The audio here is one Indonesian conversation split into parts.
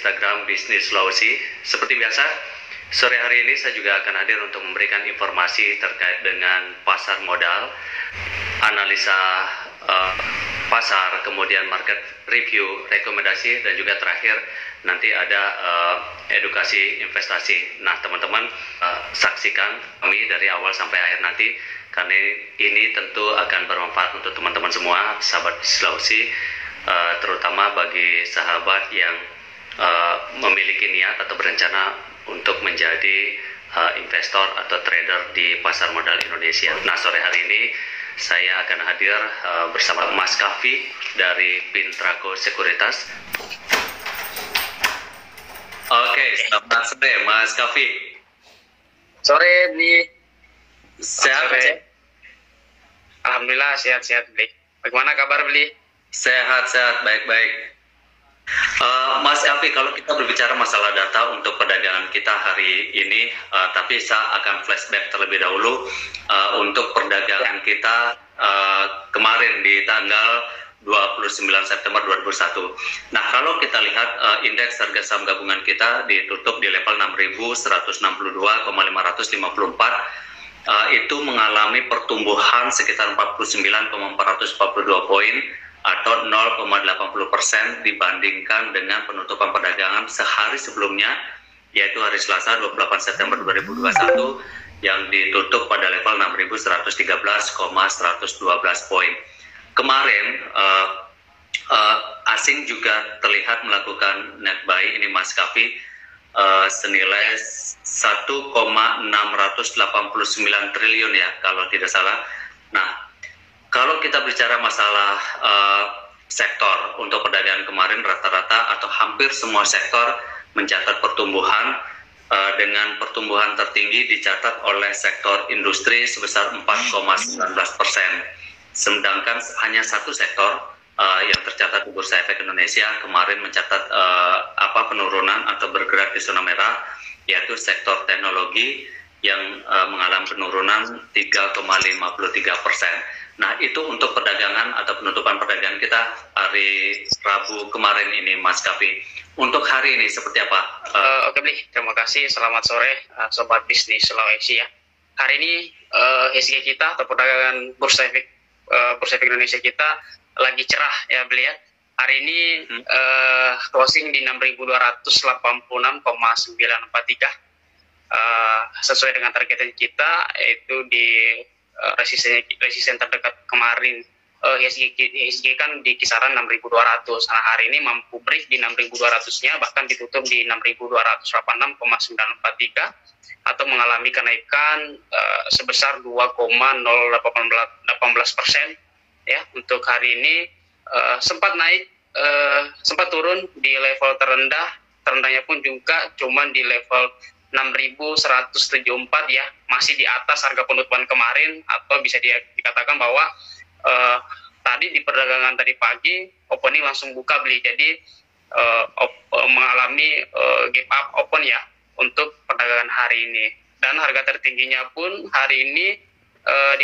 Instagram Bisnis Sulawesi. Seperti biasa, sore hari ini saya juga akan hadir untuk memberikan informasi terkait dengan pasar modal, analisa pasar, kemudian market review, rekomendasi, dan juga terakhir nanti ada edukasi investasi. Nah, teman-teman saksikan kami dari awal sampai akhir nanti, karena ini tentu akan bermanfaat untuk teman-teman semua, sahabat Sulawesi, terutama bagi sahabat yang memiliki niat atau berencana untuk menjadi investor atau trader di pasar modal Indonesia. Nah, sore hari ini saya akan hadir bersama Mas Kavi dari Pintraco Sekuritas. Oke, selamat sore Mas Kavi. Sore, Bli. Sehat? Sore. Alhamdulillah sehat-sehat, Bli. Bagaimana kabar, Bli? Sehat-sehat, baik-baik. Mas Kavi, kalau kita berbicara masalah data untuk perdagangan kita hari ini, tapi saya akan flashback terlebih dahulu untuk perdagangan kita kemarin di tanggal 29 September 2001. Nah, kalau kita lihat indeks harga saham gabungan kita ditutup di level 6.162,554, itu mengalami pertumbuhan sekitar 49,442 poin atau 0,80% dibandingkan dengan penutupan perdagangan sehari sebelumnya, yaitu hari Selasa 28 September 2021 yang ditutup pada level 6.113,112 poin. Kemarin asing juga terlihat melakukan net buy ini Mas Kavi senilai 1,689 triliun ya kalau tidak salah. Nah, kalau kita bicara masalah sektor untuk perdagangan kemarin, rata-rata atau hampir semua sektor mencatat pertumbuhan, dengan pertumbuhan tertinggi dicatat oleh sektor industri sebesar 4,19%. Sedangkan hanya satu sektor yang tercatat di Bursa Efek Indonesia kemarin mencatat penurunan atau bergerak di zona merah, yaitu sektor teknologi yang mengalami penurunan 3,53%. Nah, itu untuk perdagangan atau penutupan perdagangan kita hari Rabu kemarin ini, Mas Kavi. Untuk hari ini seperti apa? Oke, Bli. Terima kasih. Selamat sore, Sobat Bisnis Sulawesi ya. Hari ini IHSG kita atau perdagangan Bursa Efek Indonesia kita lagi cerah ya, Bli ya. Hari ini closing di 6.286,943. Sesuai dengan target kita, yaitu di resisten terdekat kemarin IHSG kan di kisaran 6.200. Nah, hari ini mampu break di 6.200-nya, bahkan ditutup di 6.286,943 atau mengalami kenaikan sebesar 2,018% ya. Untuk hari ini sempat naik, sempat turun di level terendahnya pun juga cuman di level 6.174 ya, masih di atas harga penutupan kemarin, atau bisa dikatakan bahwa tadi di perdagangan tadi pagi opening langsung buka beli, jadi mengalami gap up open ya untuk perdagangan hari ini. Dan harga tertingginya pun hari ini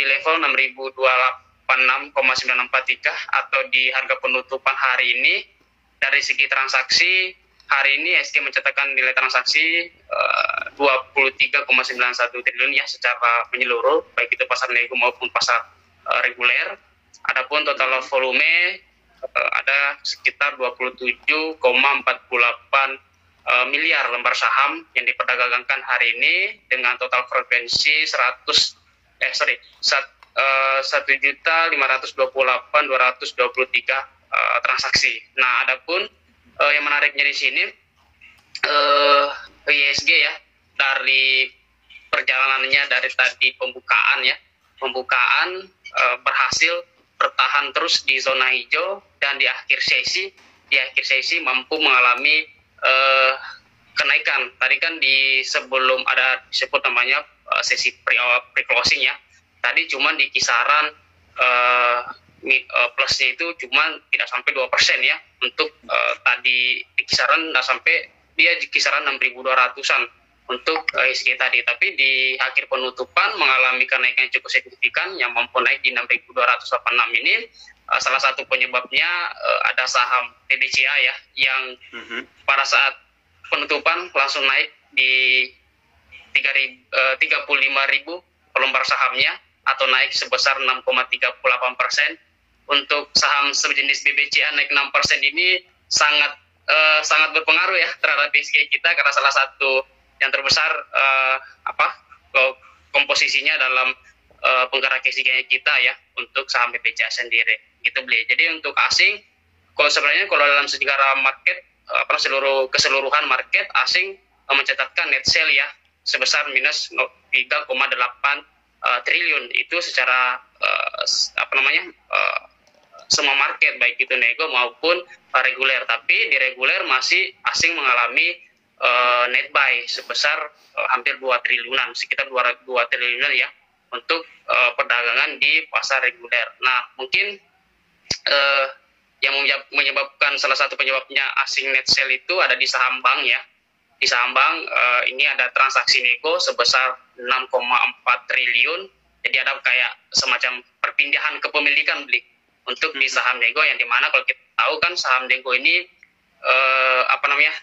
di level 6.286,943 atau di harga penutupan hari ini. Dari segi transaksi, hari ini IHSG mencatatkan nilai transaksi 23,91 triliun ya secara menyeluruh, baik itu pasar nego maupun pasar reguler. Adapun total volume ada sekitar 27,48 miliar lembar saham yang diperdagangkan hari ini dengan total frekuensi 1.528.223 transaksi. Nah, adapun yang menariknya di sini IHSG ya, dari perjalanannya dari tadi pembukaan berhasil bertahan terus di zona hijau, dan di akhir sesi mampu mengalami kenaikan. Tadi kan sebelum ada disebut namanya sesi pre-closing ya, tadi cuma di kisaran plusnya itu cuma tidak sampai 2% ya. Untuk tadi di kisaran tidak sampai, dia di kisaran 6.200-an untuk IHSG tadi, tapi di akhir penutupan mengalami kenaikan yang cukup signifikan yang mampu naik di 6.286 ini. Salah satu penyebabnya ada saham TBCA ya, yang pada saat penutupan langsung naik di 35.000 per lembar sahamnya, atau naik sebesar 6,38%. Untuk saham sejenis BBCA naik 6% ini sangat berpengaruh ya terhadap ISG kita, karena salah satu yang terbesar komposisinya dalam penggerak ISG kita ya untuk saham BBCA sendiri gitu beli. Jadi untuk asing, kalau dalam sejarah market keseluruhan market, asing mencatatkan net sale ya sebesar minus 3,8 triliun itu secara semua market, baik itu nego maupun reguler. Tapi di reguler masih asing mengalami net buy sebesar hampir 2 triliunan, sekitar 2 triliunan ya untuk perdagangan di pasar reguler. Nah, mungkin yang menyebabkan, salah satu penyebabnya asing net sell itu ada di saham bank ya. Di saham bank ini ada transaksi nego sebesar 6,4 triliun. Jadi ada kayak semacam perpindahan kepemilikan beli untuk di saham nego, yang dimana kalau kita tahu kan saham nego ini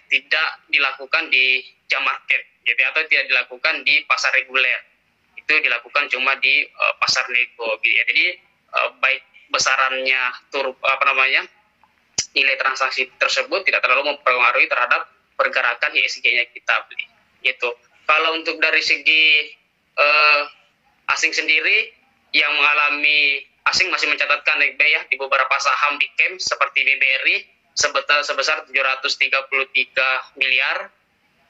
tidak dilakukan di jam market gitu, atau tidak dilakukan di pasar reguler. Itu dilakukan cuma di pasar nego gitu ya. Jadi baik besarannya nilai transaksi tersebut tidak terlalu mempengaruhi terhadap pergerakan ISG-nya kita beli gitu. Kalau untuk dari segi asing sendiri, yang mengalami asing masih mencatatkan naik buy ya di beberapa saham di CAM seperti BBRI sebesar 733 miliar,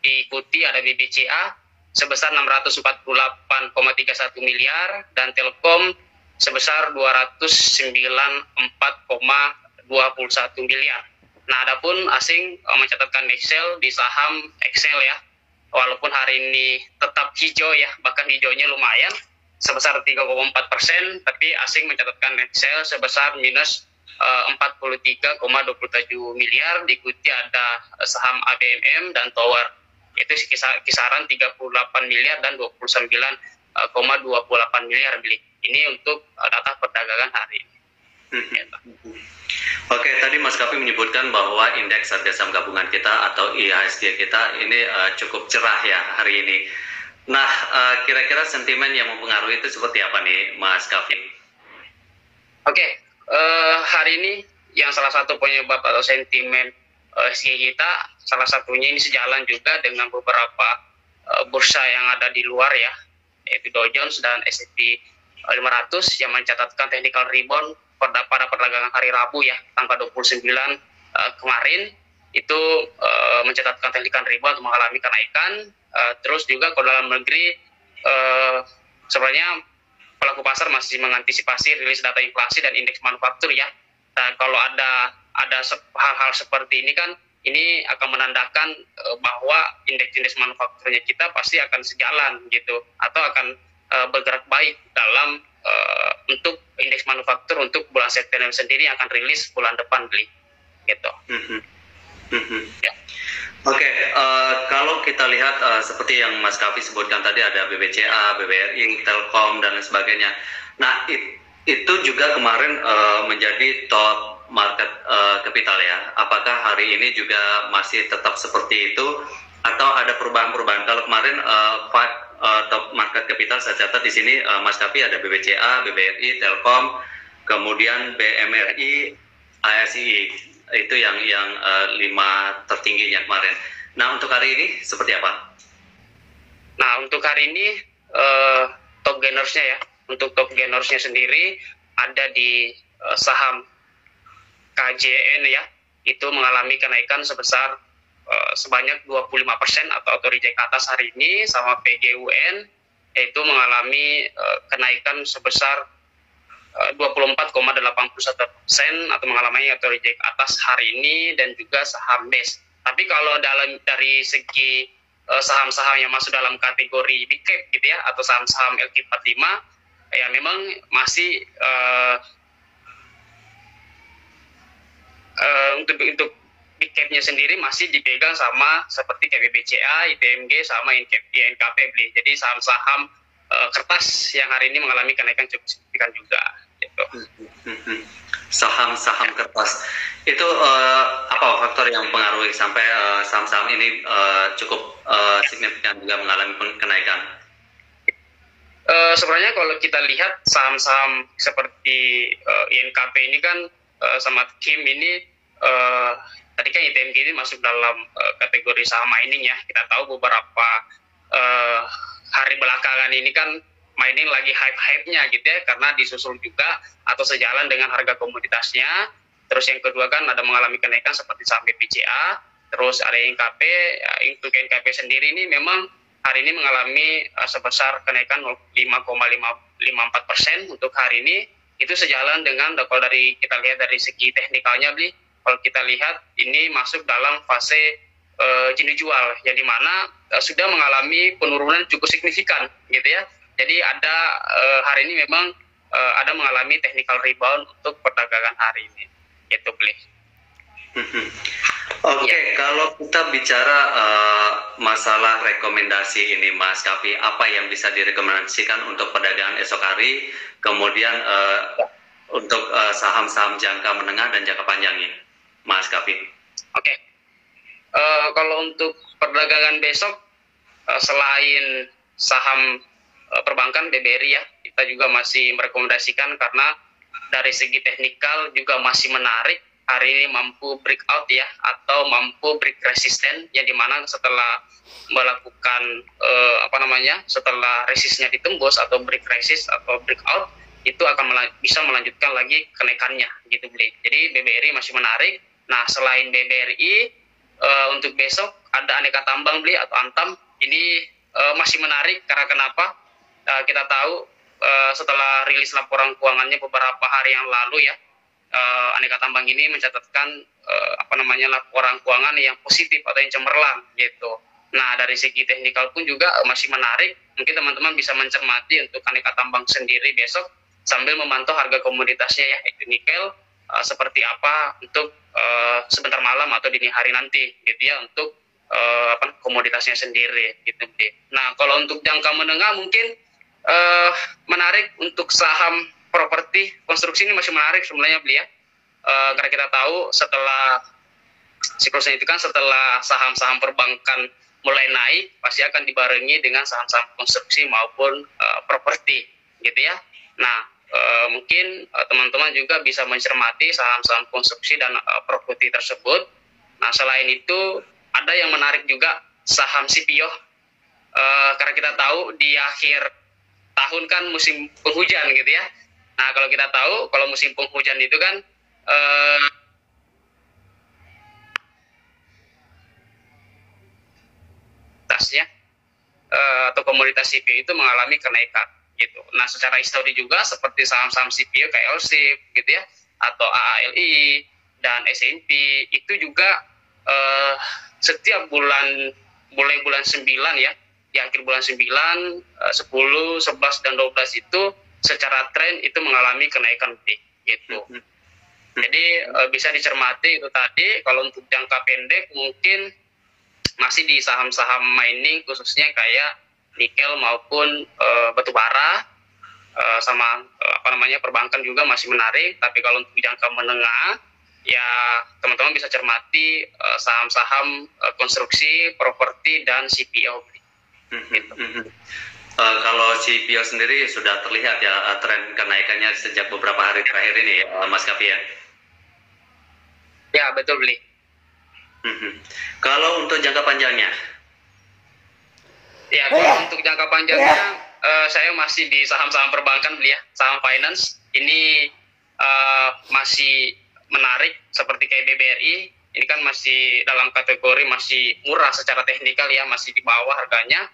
diikuti ada BBCA sebesar 648,31 miliar, dan Telkom sebesar 294,21 miliar. Nah, adapun asing mencatatkan Excel di saham Excel ya, walaupun hari ini tetap hijau ya, bahkan hijaunya lumayan sebesar 3,4%, tapi asing mencatatkan Excel sebesar minus 43,27 miliar, diikuti ada saham ABMM dan Tower, yaitu kisaran 38 miliar dan 29,28 miliar beli. Ini untuk data perdagangan hari ini. Oke, tadi Mas Kavi menyebutkan bahwa indeks harga saham gabungan kita atau IHSG kita ini cukup cerah ya hari ini. Nah, kira-kira sentimen yang mempengaruhi itu seperti apa nih, Mas Kavi? Oke, hari ini yang salah satu penyebab atau sentimen IHSG kita, salah satunya ini sejalan juga dengan beberapa bursa yang ada di luar ya, yaitu Dow Jones dan S&P 500 yang mencatatkan technical rebound pada perdagangan hari Rabu ya, tanggal 29 kemarin itu mencatatkan technical rebound mengalami kenaikan. Terus juga kalau dalam negeri sebenarnya pelaku pasar masih mengantisipasi rilis data inflasi dan indeks manufaktur ya. Nah, kalau ada hal-hal seperti ini kan, ini akan menandakan bahwa indeks manufakturnya kita pasti akan sejalan gitu, atau akan bergerak baik dalam untuk indeks manufaktur untuk bulan September sendiri yang akan rilis bulan depan beli gitu. Ya. Oke, kalau kita lihat seperti yang Mas Kavi sebutkan tadi, ada BBCA, BBRI, Telkom dan lain sebagainya. Nah, itu juga kemarin menjadi top market capital ya. Apakah hari ini juga masih tetap seperti itu atau ada perubahan-perubahan? Kalau kemarin top market capital saya catat di sini, Mas Kavi, ada BBCA, BBRI, Telkom, kemudian BMRI, ASI. Itu yang 5 tertingginya kemarin. Nah, untuk hari ini seperti apa? Nah, untuk hari ini top gainersnya ya. Untuk top gainersnya sendiri ada di saham KJN ya. Itu mengalami kenaikan sebesar sebanyak 25% atau reject atas hari ini, sama PGUN yaitu mengalami kenaikan sebesar 24,81% atau mengalami atau reject atas hari ini, dan juga saham BES. Tapi kalau dari segi saham-saham yang masuk dalam kategori big cap gitu ya, atau saham-saham LQ45 ya, memang masih untuk big cap-nya sendiri masih dipegang sama seperti kayak BBCA, ITMG sama INKP beli. Jadi saham-saham kertas yang hari ini mengalami kenaikan cukup signifikan juga gitu. gitu. Saham-saham kertas itu apa faktor yang mempengaruhi sampai saham-saham ini cukup signifikan juga mengalami kenaikan? Sebenarnya kalau kita lihat saham-saham seperti INKP ini kan sama KIM ini tadi kan ITMG ini masuk dalam kategori saham mining ya. Kita tahu beberapa hari belakangan ini kan mining lagi hype-hype-nya gitu ya, karena disusul juga atau sejalan dengan harga komoditasnya. Terus yang kedua kan ada mengalami kenaikan seperti saham BPCA, terus ada INKP. Ya, untuk INKP sendiri ini memang hari ini mengalami sebesar kenaikan 5,54% untuk hari ini. Itu sejalan dengan kalau dari kita lihat dari segi teknikalnya, Bli, kalau kita lihat ini masuk dalam fase jenis jual, yang dimana sudah mengalami penurunan cukup signifikan gitu ya. Jadi ada hari ini memang ada mengalami technical rebound untuk perdagangan hari ini, gitu Bli. Oke, kalau kita bicara masalah rekomendasi ini Mas Kapi, apa yang bisa direkomendasikan untuk perdagangan esok hari, kemudian untuk saham-saham jangka menengah dan jangka panjang ini, Mas Kapi? Oke, kalau untuk perdagangan besok, selain saham perbankan BBRI ya, kita juga masih merekomendasikan karena dari segi teknikal juga masih menarik. Hari ini mampu breakout ya, atau mampu break resisten, yang dimana setelah melakukan setelah resistnya ditembus atau break resist atau breakout, itu akan bisa melanjutkan lagi kenaikannya gitu Bli. Jadi BBRI masih menarik. Nah, selain BBRI untuk besok ada aneka tambang Bli atau Antam, ini masih menarik karena kenapa? Kita tahu setelah rilis laporan keuangannya beberapa hari yang lalu ya, aneka tambang ini mencatatkan laporan keuangan yang positif atau yang cemerlang gitu. Nah, dari segi teknikal pun juga masih menarik. Mungkin teman-teman bisa mencermati untuk aneka tambang sendiri besok sambil memantau harga komoditasnya ya, itu nikel seperti apa untuk sebentar malam atau dini hari nanti gitu ya, untuk komoditasnya sendiri gitu. Nah, kalau untuk jangka menengah mungkin menarik untuk saham properti konstruksi ini masih menarik sebenarnya Beli ya. Karena kita tahu setelah siklusnya itu kan setelah saham-saham perbankan mulai naik, pasti akan dibarengi dengan saham-saham konstruksi maupun properti gitu ya. Nah, mungkin teman-teman juga bisa mencermati saham-saham konstruksi dan properti tersebut. Nah, selain itu ada yang menarik juga saham CPO, karena kita tahu di akhir tahun kan musim penghujan gitu ya. Nah, kalau kita tahu kalau musim penghujan itu kan atau komoditas CPO itu mengalami kenaikan gitu. Nah, secara histori juga seperti saham-saham CPO kayak LSIP gitu ya, atau AALI dan S&P itu juga setiap mulai bulan 9 ya, di akhir bulan 9, 10, 11 dan 12 itu secara tren itu mengalami kenaikan gitu. Jadi bisa dicermati itu tadi. Kalau untuk jangka pendek mungkin masih di saham-saham mining khususnya kayak nikel maupun batu bara, sama perbankan juga masih menarik. Tapi kalau untuk jangka menengah ya teman-teman bisa cermati saham-saham konstruksi, properti dan CPO. Gitu. Kalau CPO sendiri sudah terlihat ya tren kenaikannya sejak beberapa hari terakhir ini ya, Mas Kapi ya? Ya, betul Beli. Kalau untuk jangka panjangnya? Ya, kalau untuk jangka panjangnya saya masih di saham-saham perbankan Beli ya, saham finance ini masih menarik seperti kayak BBRI. Ini kan masih dalam kategori masih murah secara teknikal ya, masih di bawah harganya.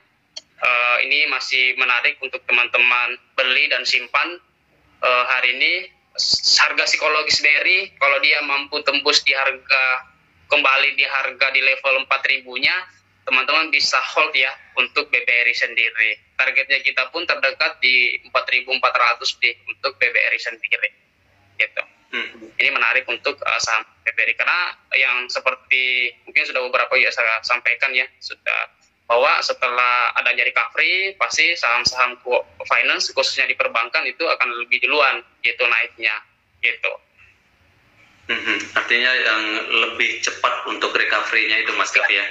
Ini masih menarik untuk teman-teman beli dan simpan. Hari ini harga psikologis BRI kalau dia mampu tembus di harga kembali di harga di level 4.000-nya, teman-teman bisa hold ya untuk BBRI sendiri. Targetnya kita pun terdekat di 4.400 untuk BBRI sendiri. Gitu. Ini menarik untuk saham BBRI karena yang seperti mungkin sudah beberapa ya saya sampaikan ya, sudah bahwa setelah adanya recovery pasti saham-saham finance khususnya di perbankan itu akan lebih duluan gitu naiknya gitu. Artinya yang lebih cepat untuk recovery-nya itu Mas Kavi ya.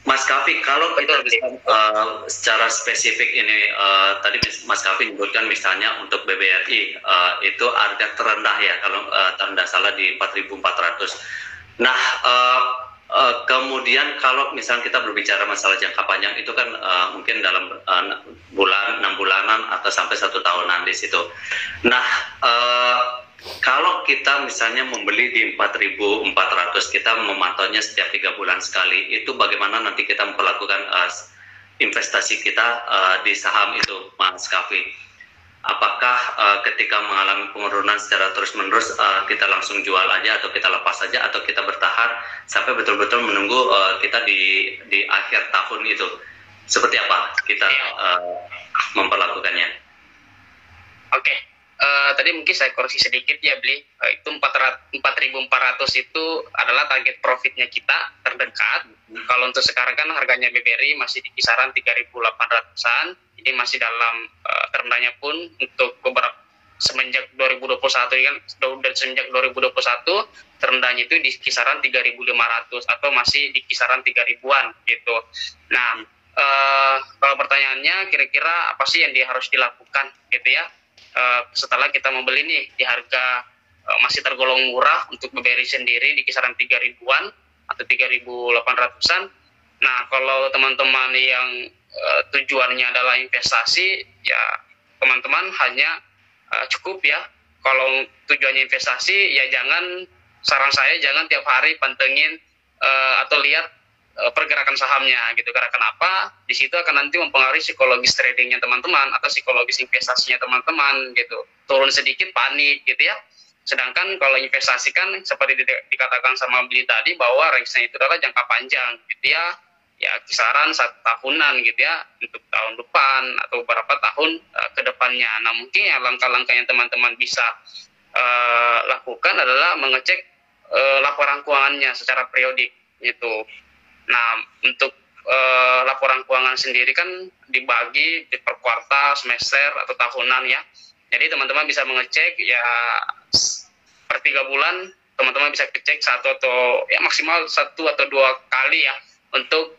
Mas Kavi, kalau kita secara spesifik ini tadi Mas Kavi menyebutkan misalnya untuk BBRI itu harga terendah ya kalau tidak salah di 4.400. Nah, kemudian kalau misalnya kita berbicara masalah jangka panjang itu kan mungkin dalam 6 bulanan atau sampai 1 tahunan di situ. Nah, kalau kita misalnya membeli di 4.400, kita memantaunya setiap 3 bulan sekali, itu bagaimana nanti kita memperlakukan investasi kita di saham itu, Mas Kavi? Apakah ketika mengalami penurunan secara terus-menerus kita langsung jual aja atau kita lepas saja atau kita bertahan sampai betul-betul menunggu kita di akhir tahun itu? Seperti apa kita memperlakukannya? Oke. Tadi mungkin saya koreksi sedikit ya Bli, itu 4.400 itu adalah target profitnya kita terdekat. Kalau untuk sekarang kan harganya BBRI masih di kisaran 3.800-an, ini masih dalam terendahnya pun untuk beberapa semenjak 2021 kan, semenjak 2021 terendahnya itu di kisaran 3.500 atau masih di kisaran 3.000-an gitu. Nah, kalau pertanyaannya kira-kira apa sih yang harus dilakukan gitu ya? Setelah kita membeli nih di harga masih tergolong murah untuk BBRI sendiri di kisaran 3.000-an atau 3.800-an. Nah, kalau teman-teman yang tujuannya adalah investasi, ya teman-teman hanya cukup ya. Kalau tujuannya investasi, ya saran saya jangan tiap hari pantengin atau lihat pergerakan sahamnya gitu. Karena kenapa? Di situ akan nanti mempengaruhi psikologis tradingnya teman-teman atau psikologis investasinya teman-teman gitu. Turun sedikit panik gitu ya. Sedangkan kalau investasi kan seperti dikatakan sama Bli tadi bahwa range-nya itu adalah jangka panjang gitu ya. Ya kisaran 1 tahunan gitu ya untuk tahun depan atau beberapa tahun ke depannya. Nah, mungkin ya langkah-langkah yang teman-teman bisa lakukan adalah mengecek laporan keuangannya secara periodik gitu. Nah, untuk laporan keuangan sendiri kan dibagi per kuartal, semester, atau tahunan ya. Jadi teman-teman bisa mengecek ya per 3 bulan, teman-teman bisa cek 1 atau ya maksimal 1 atau 2 kali ya untuk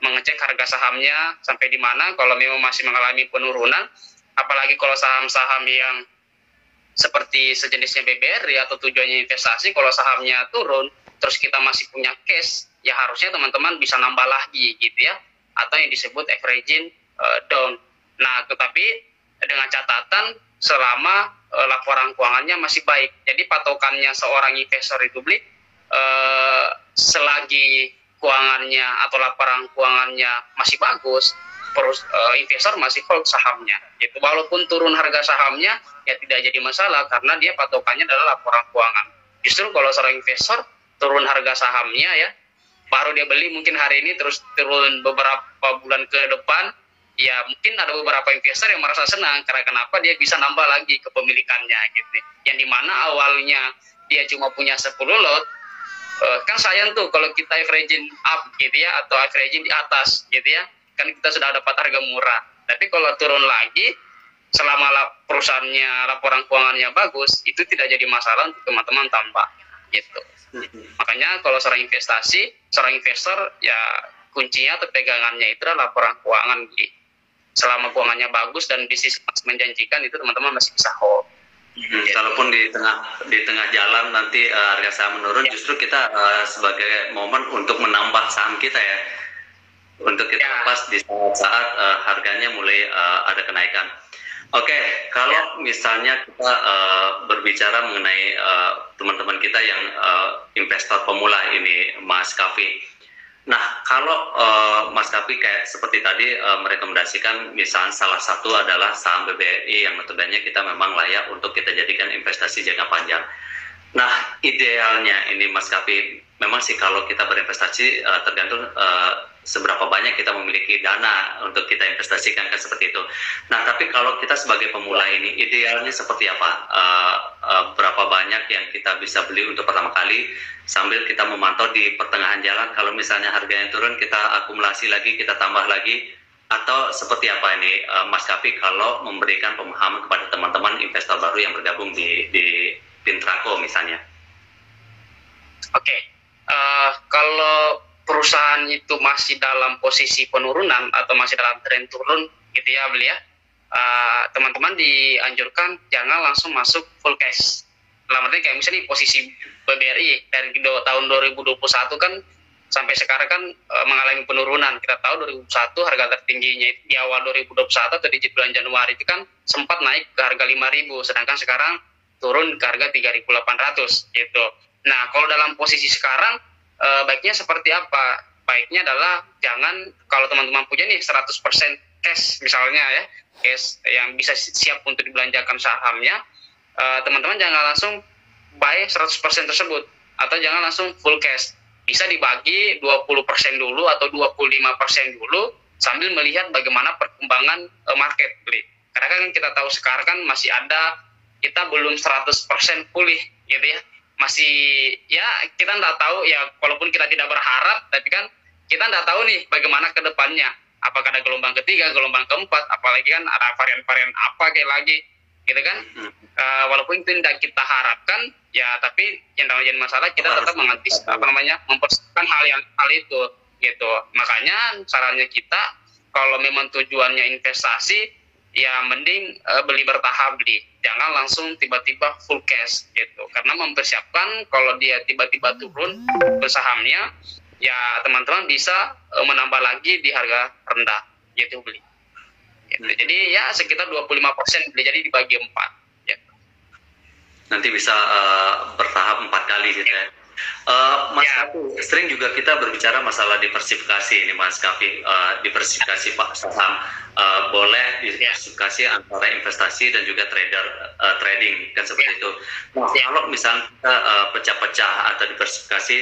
mengecek harga sahamnya sampai di mana. Kalau memang masih mengalami penurunan, apalagi kalau saham-saham yang seperti sejenisnya BBRI atau tujuannya investasi, kalau sahamnya turun, terus kita masih punya cash, ya harusnya teman-teman bisa nambah lagi gitu ya, atau yang disebut averaging down. Nah, tetapi dengan catatan selama laporan keuangannya masih baik. Jadi patokannya seorang investor itu Bli, selagi keuangannya atau laporan keuangannya masih bagus, investor masih hold sahamnya. Gitu. Walaupun turun harga sahamnya, ya tidak jadi masalah karena dia patokannya adalah laporan keuangan. Justru kalau seorang investor turun harga sahamnya ya, baru dia beli mungkin hari ini terus turun beberapa bulan ke depan, ya mungkin ada beberapa investor yang merasa senang karena kenapa dia bisa nambah lagi kepemilikannya gitu. Yang dimana awalnya dia cuma punya 10 lot, kan sayang tuh kalau kita averaging up gitu ya atau averaging di atas gitu ya, kan kita sudah dapat harga murah. Tapi kalau turun lagi selama perusahaannya laporan keuangannya bagus, itu tidak jadi masalah untuk teman-teman tambah gitu. Makanya kalau seorang investor ya kuncinya atau pegangannya itu adalah laporan keuangan. Jadi selama keuangannya bagus dan bisnis menjanjikan, itu teman-teman masih bisa hold. Kalaupun di tengah jalan nanti harga saham menurun, justru kita sebagai momen untuk menambah saham kita ya, untuk kita lepas di saat harganya mulai ada kenaikan. Oke, kalau misalnya kita berbicara mengenai teman-teman kita yang investor pemula ini, Mas Kavi. Nah, kalau Mas Kavi kayak seperti tadi merekomendasikan, misalnya salah satu adalah saham BBRI yang notabene kita memang layak untuk kita jadikan investasi jangka panjang. Nah, idealnya ini Mas Kavi, memang sih kalau kita berinvestasi tergantung seberapa banyak kita memiliki dana untuk kita investasikan, kan seperti itu. Nah, tapi kalau kita sebagai pemula ini idealnya seperti apa? Berapa banyak yang kita bisa beli untuk pertama kali sambil kita memantau di pertengahan jalan, kalau misalnya harganya turun kita akumulasi lagi, kita tambah lagi, atau seperti apa ini Mas Kapi kalau memberikan pemahaman kepada teman-teman investor baru yang bergabung di Pintraco misalnya? Oke, kalau perusahaan itu masih dalam posisi penurunan atau masih dalam tren turun gitu ya beli ya, teman-teman dianjurkan jangan langsung masuk full cash. Dalam artinya kayak misalnya posisi BBRI dari tahun 2021 kan sampai sekarang kan mengalami penurunan. Kita tahu 2021 harga tertingginya di awal 2021 atau di bulan Januari itu kan sempat naik ke harga 5.000, sedangkan sekarang turun ke harga 3.800 gitu. Nah, kalau dalam posisi sekarang baiknya seperti apa? Baiknya adalah jangan, kalau teman-teman punya nih 100% cash misalnya ya, cash yang bisa siap untuk dibelanjakan sahamnya, teman-teman jangan langsung buy 100% tersebut atau jangan langsung full cash. Bisa dibagi 20% dulu atau 25% dulu sambil melihat bagaimana perkembangan market beli. Karena kan kita tahu sekarang kan masih ada, kita belum 100% pulih gitu ya. Masih ya kita nggak tahu ya, walaupun kita tidak berharap, tapi kan kita nggak tahu nih bagaimana ke depannya, apakah ada gelombang ketiga, gelombang keempat, apalagi kan ada varian-varian apa kayak lagi gitu kan. Walaupun itu tidak kita harapkan ya, tapi yang jadi masalah kita tetap mempersiapkan hal itu gitu. Makanya sarannya kita kalau memang tujuannya investasi ya mending beli bertahap beli, jangan langsung tiba-tiba full cash gitu, karena mempersiapkan kalau dia tiba-tiba turun ke sahamnya ya teman-teman bisa menambah lagi di harga rendah gitu beli gitu. Jadi ya sekitar 25% beli, jadi dibagi 4 gitu. Nanti bisa bertahap 4 kali gitu ya. Mas Kapi, sering juga kita berbicara masalah diversifikasi ini Mas Kapi, diversifikasi Pak saham, boleh diversifikasi antara investasi dan juga trading kan seperti itu. Nah, kalau misalnya kita pecah-pecah atau diversifikasi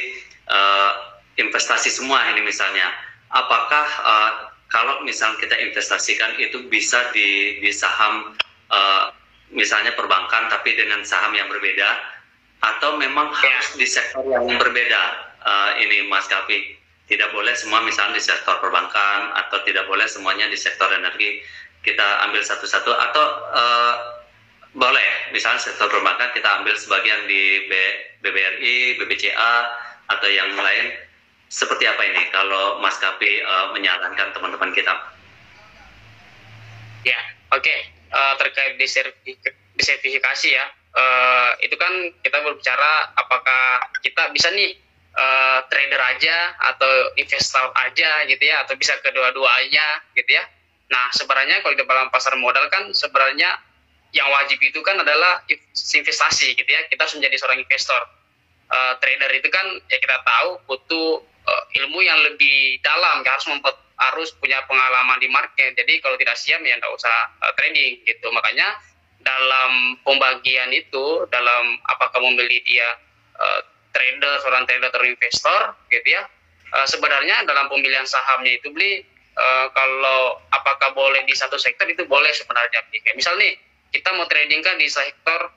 investasi semua ini misalnya, apakah kalau misalnya kita investasikan itu bisa di saham misalnya perbankan tapi dengan saham yang berbeda, atau memang harus di sektor yang berbeda? Ini Mas Kapi, tidak boleh semua misalnya di sektor perbankan atau tidak boleh semuanya di sektor energi, kita ambil satu-satu, atau boleh misalnya sektor perbankan kita ambil sebagian di BBRI, BBCA atau yang lain. Seperti apa ini kalau Mas Kapi menyarankan teman-teman kita? Ya, oke. Terkait diversifikasi ya, itu kan kita berbicara apakah kita bisa nih trader aja atau investor aja gitu ya, atau bisa kedua-duanya gitu ya. Nah sebenarnya kalau di dalam pasar modal kan sebenarnya yang wajib itu kan adalah investasi gitu ya, kita harus menjadi seorang investor. Trader itu kan ya kita tahu butuh ilmu yang lebih dalam, harus punya pengalaman di market. Jadi kalau tidak siap ya nggak usah trading gitu. Makanya dalam pembagian itu, dalam apakah membeli dia seorang trader atau investor gitu ya, sebenarnya dalam pemilihan sahamnya itu beli, kalau apakah boleh di satu sektor, itu boleh sebenarnya. Kayak misal nih kita mau trading kan di sektor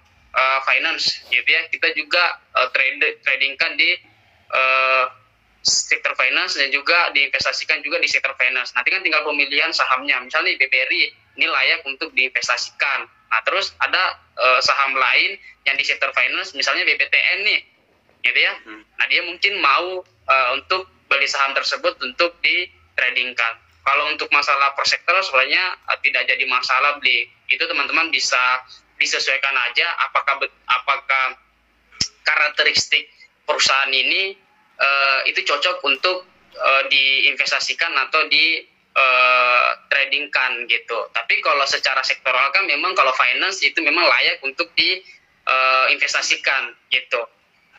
finance gitu ya, kita juga trading kan di sektor finance dan juga diinvestasikan juga di sektor finance. Nanti kan tinggal pemilihan sahamnya. Misalnya BBRI ini layak untuk diinvestasikan. Nah terus ada saham lain yang di sektor finance, misalnya BBTN nih, gitu ya. Nah dia mungkin mau untuk beli saham tersebut untuk ditradingkan. Kalau untuk masalah per sektor sebenarnya tidak jadi masalah beli. Itu teman-teman bisa disesuaikan aja apakah karakteristik perusahaan ini itu cocok untuk diinvestasikan atau di tradingkan gitu. Tapi kalau secara sektoral kan memang kalau finance itu memang layak untuk diinvestasikan gitu.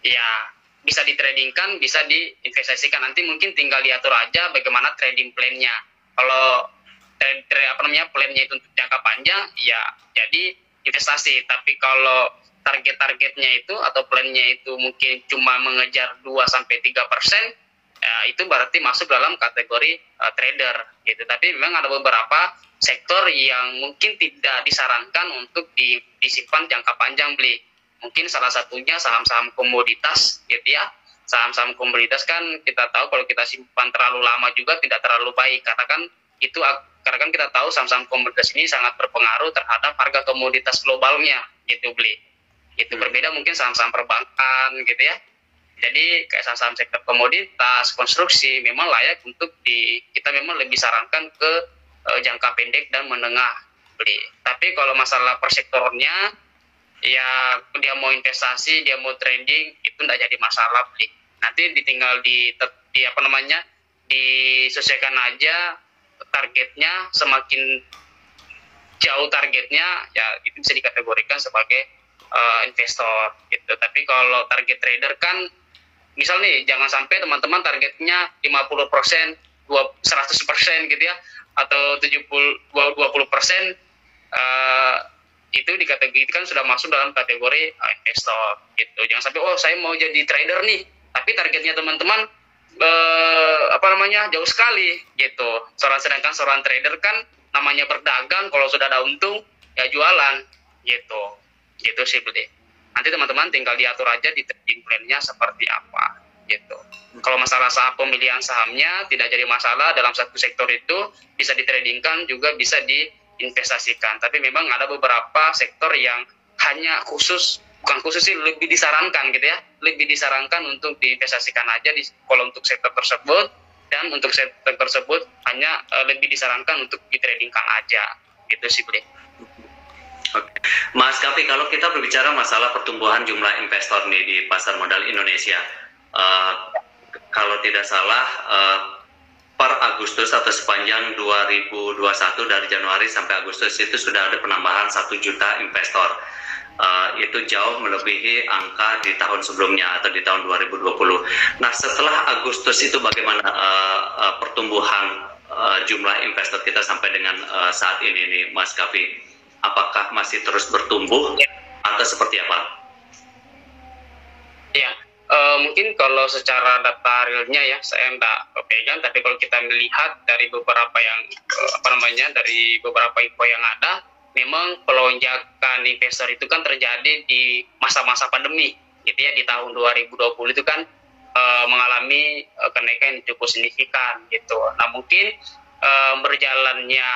Ya bisa ditradingkan, bisa diinvestasikan. Nanti mungkin tinggal diatur aja bagaimana trading plan-nya. Kalau plan-nya itu untuk jangka panjang, ya jadi investasi. Tapi kalau target-targetnya itu atau plan-nya itu mungkin cuma mengejar 2-3%, ya itu berarti masuk dalam kategori trader gitu. Tapi memang ada beberapa sektor yang mungkin tidak disarankan untuk disimpan jangka panjang beli. Mungkin salah satunya saham-saham komoditas gitu ya. Saham-saham komoditas kan kita tahu kalau kita simpan terlalu lama juga tidak terlalu baik, karena kan kita tahu saham-saham komoditas ini sangat berpengaruh terhadap harga komoditas globalnya gitu beli. Itu berbeda mungkin saham-saham perbankan gitu ya. Jadi kayak saham-saham sektor komoditas, konstruksi memang layak untuk kita memang lebih sarankan ke jangka pendek dan menengah beli. Tapi kalau masalah per sektornya, ya dia mau investasi, dia mau trading, itu tidak jadi masalah beli. Nanti ditinggal disesuaikan aja targetnya, semakin jauh targetnya ya itu bisa dikategorikan sebagai investor gitu. Tapi kalau target trader kan misal nih, jangan sampai teman-teman targetnya 50%, 100% gitu ya, atau 20%, itu dikategorikan sudah masuk dalam kategori investor gitu. Jangan sampai saya mau jadi trader nih, tapi targetnya teman-teman jauh sekali gitu. Sedangkan seorang trader kan namanya berdagang, kalau sudah ada untung ya jualan gitu sih beli. Nanti teman-teman tinggal diatur aja di trading plan-nya seperti apa gitu. Kalau masalah pemilihan sahamnya tidak jadi masalah, dalam satu sektor itu bisa ditradingkan juga bisa diinvestasikan. Tapi memang ada beberapa sektor yang hanya bukan khusus sih, lebih disarankan gitu ya, lebih disarankan untuk diinvestasikan aja kalau untuk sektor tersebut, dan untuk sektor tersebut hanya lebih disarankan untuk ditradingkan aja gitu sih beli. Oke. Mas Kapi, kalau kita berbicara masalah pertumbuhan jumlah investor nih di pasar modal Indonesia, kalau tidak salah per Agustus atau sepanjang 2021 dari Januari sampai Agustus itu sudah ada penambahan 1 juta investor. Itu jauh melebihi angka di tahun sebelumnya atau di tahun 2020. Nah, setelah Agustus itu bagaimana pertumbuhan jumlah investor kita sampai dengan saat ini nih, Mas Kapi? Apakah masih terus bertumbuh atau seperti apa? Ya, mungkin kalau secara data realnya ya saya nggak pegang, tapi kalau kita melihat dari beberapa dari beberapa info yang ada, memang pelonjakan investor itu kan terjadi di masa-masa pandemi gitu ya. Di tahun 2020 itu kan mengalami kenaikan yang cukup signifikan gitu. Nah, mungkin berjalannya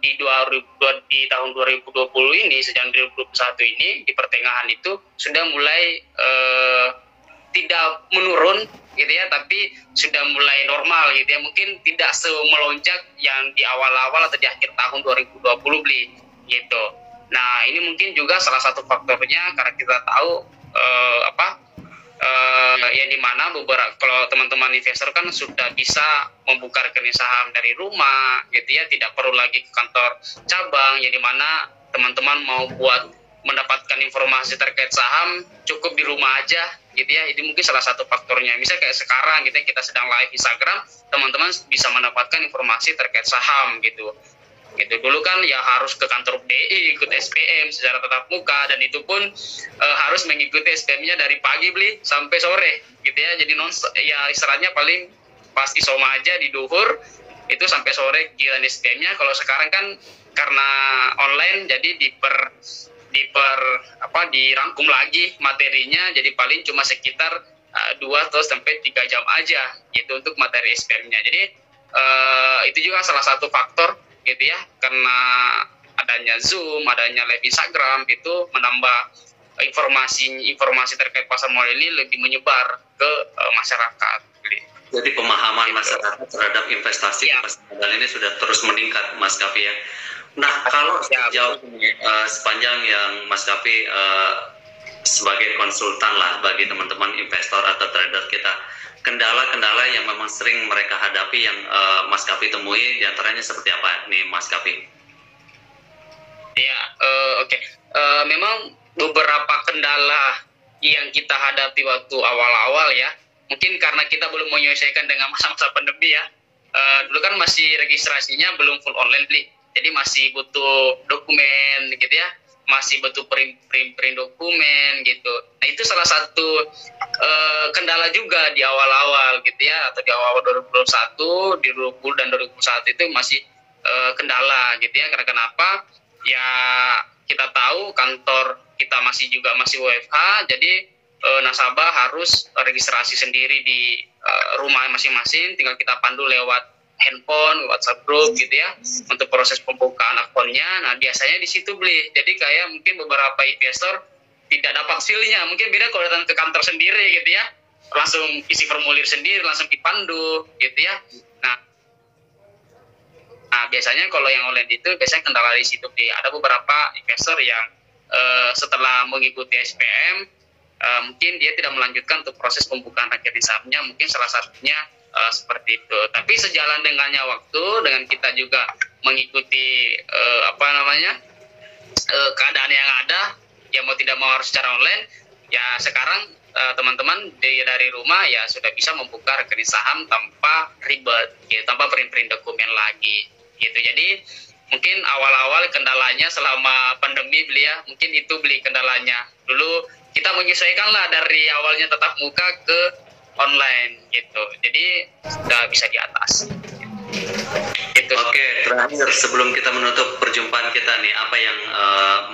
di tahun 2020 ini, sejak 2021 ini di pertengahan itu sudah mulai tidak menurun gitu ya, tapi sudah mulai normal gitu ya. Mungkin tidak semelonjak yang di awal-awal atau di akhir tahun 2020 beli gitu. Nah, ini mungkin juga salah satu faktornya karena kita tahu yang dimana kalau teman-teman investor kan sudah bisa membuka rekening saham dari rumah gitu ya, tidak perlu lagi ke kantor cabang, yang dimana teman-teman mau mendapatkan informasi terkait saham cukup di rumah aja gitu ya. Ini mungkin salah satu faktornya. Misalnya kayak sekarang gitu ya, kita sedang live Instagram, teman-teman bisa mendapatkan informasi terkait saham gitu. Dulu kan ya harus ke kantor BI, ikut SPM secara tatap muka, dan itu pun harus mengikuti SPM-nya dari pagi beli sampai sore gitu ya. Jadi istilahnya paling pas isoma aja di duhur itu sampai sore giliran SPM-nya. Kalau sekarang kan karena online jadi dirangkum lagi materinya, jadi paling cuma sekitar 2-3 jam aja gitu untuk materi SPM-nya. Jadi itu juga salah satu faktor gitu ya, karena adanya Zoom, adanya live Instagram itu menambah informasi terkait pasar modal ini lebih menyebar ke masyarakat. Jadi pemahaman masyarakat terhadap investasi pasar modal ini sudah terus meningkat, Mas Kapi ya. Nah, kalau sejauh sepanjang yang Mas Kapi sebagai konsultan lah bagi teman-teman investor atau trader kita, kendala-kendala yang memang sering mereka hadapi yang Mas Kapi temui diantaranya seperti apa nih, Mas Kapi? Ya, oke. Memang beberapa kendala yang kita hadapi waktu awal-awal ya, mungkin karena kita belum menyesuaikan dengan masa-masa pandemi ya. Dulu kan masih registrasinya belum full online beli, jadi masih butuh dokumen gitu ya, masih butuh print dokumen gitu. Nah itu salah satu kendala juga di awal-awal gitu ya, atau di awal 2021, di 2020 dan 2021 itu masih kendala gitu ya. Karena kenapa? Ya kita tahu kantor kita masih WFH, jadi nasabah harus registrasi sendiri di rumah masing-masing, tinggal kita pandu lewat handphone, WhatsApp group gitu ya, untuk proses pembukaan akunnya. Nah biasanya di situ beli. Jadi kayak mungkin beberapa investor tidak dapat feel-nya. Mungkin beda kalau datang ke kantor sendiri gitu ya, langsung isi formulir sendiri, langsung dipandu gitu ya. Nah biasanya kalau yang online itu biasanya kendala di situ beli. Ada beberapa investor yang setelah mengikuti SPM mungkin dia tidak melanjutkan untuk proses pembukaan rekening sahamnya. Mungkin salah satunya seperti itu. Tapi sejalan dengannya waktu, dengan kita juga mengikuti keadaan yang ada, ya mau tidak mau harus secara online. Ya sekarang teman-teman dari rumah ya sudah bisa membuka rekening saham tanpa ribet, gitu, tanpa print dokumen lagi, gitu. Jadi mungkin awal-awal kendalanya selama pandemi beli ya, mungkin itu beli kendalanya. Dulu kita menyesuaikan lah dari awalnya tatap muka ke online gitu, jadi sudah bisa di atas. Gitu. Oke, terakhir sebelum kita menutup perjumpaan kita nih, apa yang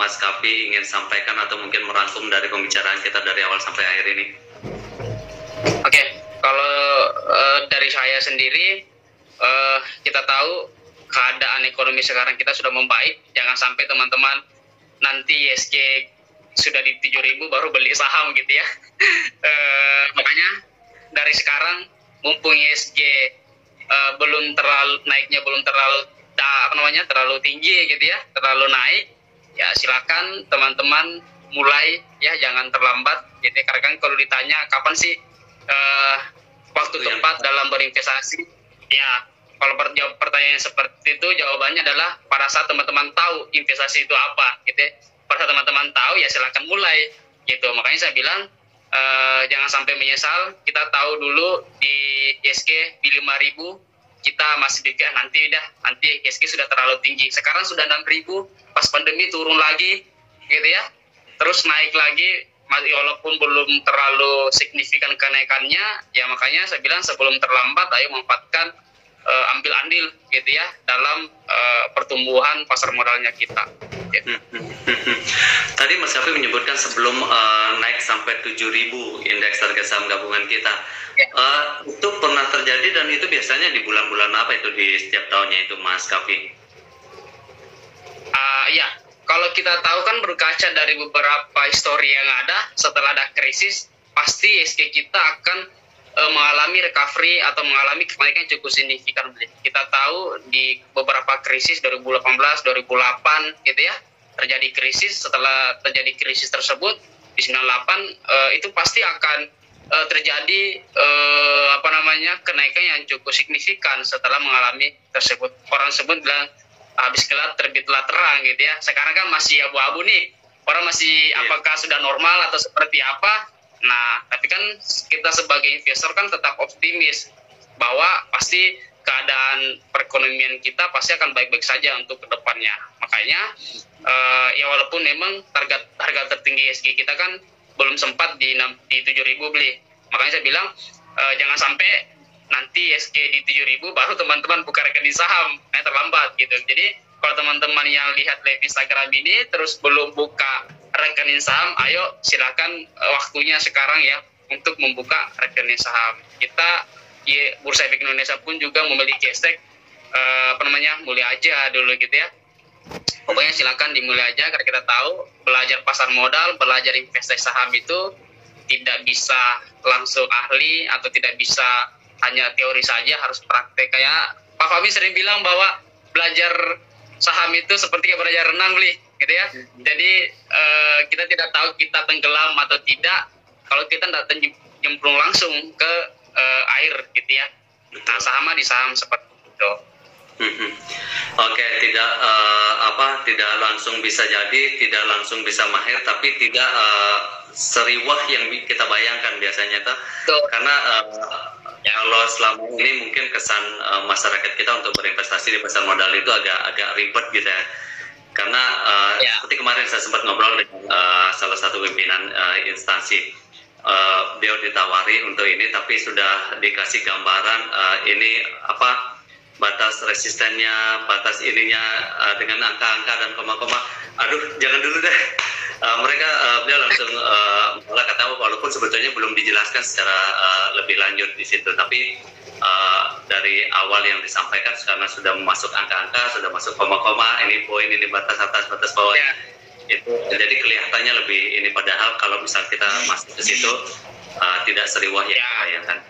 Mas Kavi ingin sampaikan atau mungkin merangkum dari pembicaraan kita dari awal sampai akhir ini? Oke, kalau dari saya sendiri, kita tahu keadaan ekonomi sekarang kita sudah membaik. Jangan sampai teman-teman nanti ISG sudah di 7.000 baru beli saham gitu ya. Makanya dari sekarang mumpung ISG belum terlalu naiknya, belum terlalu tinggi gitu ya, terlalu naik, ya silakan teman-teman mulai ya, jangan terlambat gitu. Karena kan kalau ditanya kapan sih waktu tepat dalam berinvestasi, ya kalau pertanyaan seperti itu jawabannya adalah pada saat teman-teman tahu investasi itu apa gitu ya. Pada saat teman-teman tahu ya silakan mulai gitu. Makanya saya bilang jangan sampai menyesal. Kita tahu dulu di ISG di 5.000 kita masih pikir nanti ISG sudah terlalu tinggi. Sekarang sudah 6.000, pas pandemi turun lagi gitu ya, terus naik lagi, walaupun belum terlalu signifikan kenaikannya. Ya makanya saya bilang sebelum terlambat ayo manfaatkan, ambil andil gitu ya dalam pertumbuhan pasar modalnya kita gitu. Tadi Mas Kavi menyebutkan sebelum naik sampai 7.000 indeks harga saham gabungan kita, itu pernah terjadi dan itu biasanya di bulan-bulan apa itu di setiap tahunnya itu Mas Kavi? Ya, kalau kita tahu kan berkaca dari beberapa histori yang ada, setelah ada krisis pasti ISG kita akan mengalami recovery atau mengalami kenaikan cukup signifikan. Kita tahu di beberapa krisis 2018, 2008 gitu ya, terjadi krisis. Setelah terjadi krisis tersebut di 98 itu pasti akan terjadi kenaikan yang cukup signifikan setelah mengalami tersebut. Orang sebut bilang habis gelap terbitlah terang gitu ya. Sekarang kan masih abu-abu nih, orang masih apakah sudah normal atau seperti apa. Nah, tapi kan kita sebagai investor kan tetap optimis bahwa pasti keadaan perekonomian kita pasti akan baik-baik saja untuk kedepannya. Makanya ya walaupun memang harga tertinggi ISG kita kan belum sempat di 7.000 beli. Makanya saya bilang jangan sampai nanti ISG di 7.000 baru teman-teman buka rekening saham, terlambat gitu. Jadi kalau teman-teman yang lihat live Instagram ini terus belum buka rekening saham, ayo silakan waktunya sekarang ya untuk membuka rekening saham. Kita di Bursa Efek Indonesia pun juga memiliki hashtag mulai aja dulu gitu ya. Pokoknya silakan dimulai aja, karena kita tahu belajar pasar modal, belajar investasi saham itu tidak bisa langsung ahli atau tidak bisa hanya teori saja, harus praktek. Kayak Pak Fahmi sering bilang bahwa belajar saham itu seperti belajar renang gitu ya. Jadi kita tidak tahu kita tenggelam atau tidak kalau kita tidak nyemplung langsung ke air gitu ya. Nah, sama di saham seperti itu. Oke, tidak langsung bisa jadi, tidak langsung bisa mahir, tapi tidak seriwah yang kita bayangkan biasanya tuh. Karena kalau selama ini mungkin kesan masyarakat kita untuk berinvestasi di pasar modal itu agak ribet gitu ya. Karena seperti kemarin saya sempat ngobrol dengan salah satu pimpinan instansi, beliau ditawari untuk ini, tapi sudah dikasih gambaran ini apa batas resistennya, batas ininya dengan angka-angka dan koma-koma. Aduh, jangan dulu deh. Mereka beliau langsung malah kata walaupun sebetulnya belum dijelaskan secara lebih lanjut di situ, tapi dari awal yang disampaikan karena sudah masuk angka-angka, sudah masuk koma-koma, ini poin, ini batas atas, batas bawah, itu jadi kelihatannya lebih ini. Padahal kalau misal kita masuk ke situ tidak seriwah yang dibayangkan.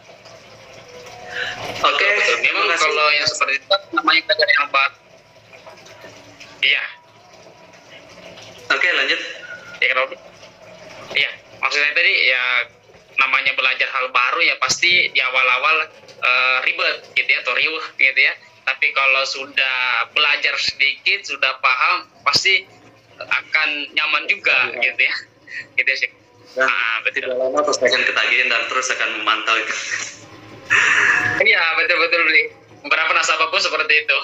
Oke, memang kalau yang seperti itu namanya kajian yang baru. Iya. Oke, lanjut. Ya, kenapa? Iya, maksudnya tadi ya namanya belajar hal baru ya pasti di awal-awal ribet gitu ya, atau riuh gitu ya. Tapi kalau sudah belajar sedikit, sudah paham, pasti akan nyaman juga gitu ya. Gitu sih. Betul. Tidak lama terus akan ketagihan dan terus akan memantau itu. Iya, betul-betul beli. Beberapa nasabah pun seperti itu.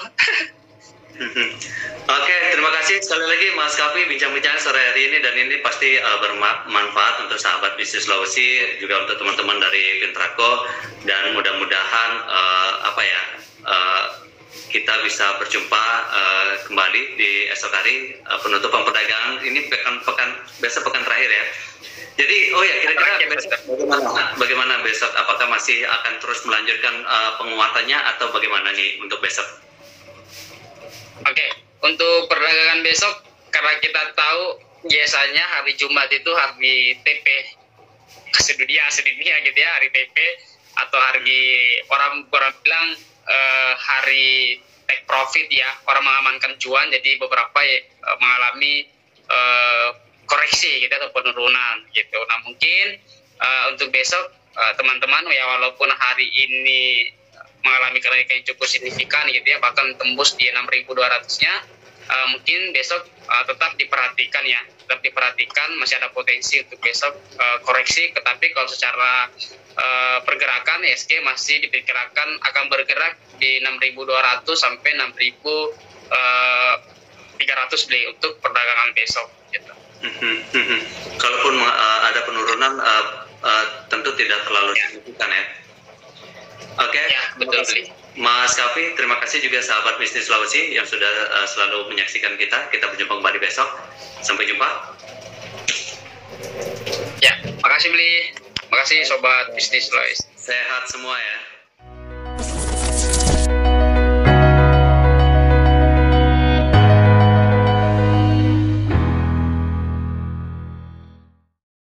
Oke, terima kasih sekali lagi Mas Kavi bincang-bincang sore hari ini, dan ini pasti bermanfaat untuk sahabat bisnis Sulawesi, juga untuk teman-teman dari Fintraco, dan mudah-mudahan kita bisa berjumpa kembali di esok hari penutupan perdagangan ini besok pekan terakhir ya. Jadi kira-kira besok bagaimana besok? Apakah masih akan terus melanjutkan penguatannya atau bagaimana nih untuk besok? Oke, untuk perdagangan besok, karena kita tahu biasanya hari Jumat itu hari TP sedunia gitu ya, hari TP atau hari orang bilang hari take profit ya, orang mengamankan cuan, jadi beberapa mengalami koreksi gitu atau penurunan gitu. Nah mungkin untuk besok teman-teman ya, walaupun hari ini mengalami kenaikan yang cukup signifikan gitu ya, bahkan tembus di 6.200-nya, mungkin besok tetap diperhatikan ya, masih ada potensi untuk besok koreksi. Tetapi kalau secara pergerakan ISG masih diperkirakan akan bergerak di 6.200 sampai 6.300 beli untuk perdagangan besok gitu. Kalaupun ada penurunan tentu tidak terlalu signifikan ya. Oke, ya, betul. Mas Kavi, terima kasih juga sahabat bisnis Sulawesi yang sudah selalu menyaksikan kita. Kita berjumpa kembali besok. Sampai jumpa. Ya, makasih Bli. Makasih sobat bisnis Sulawesi. Sehat semua ya.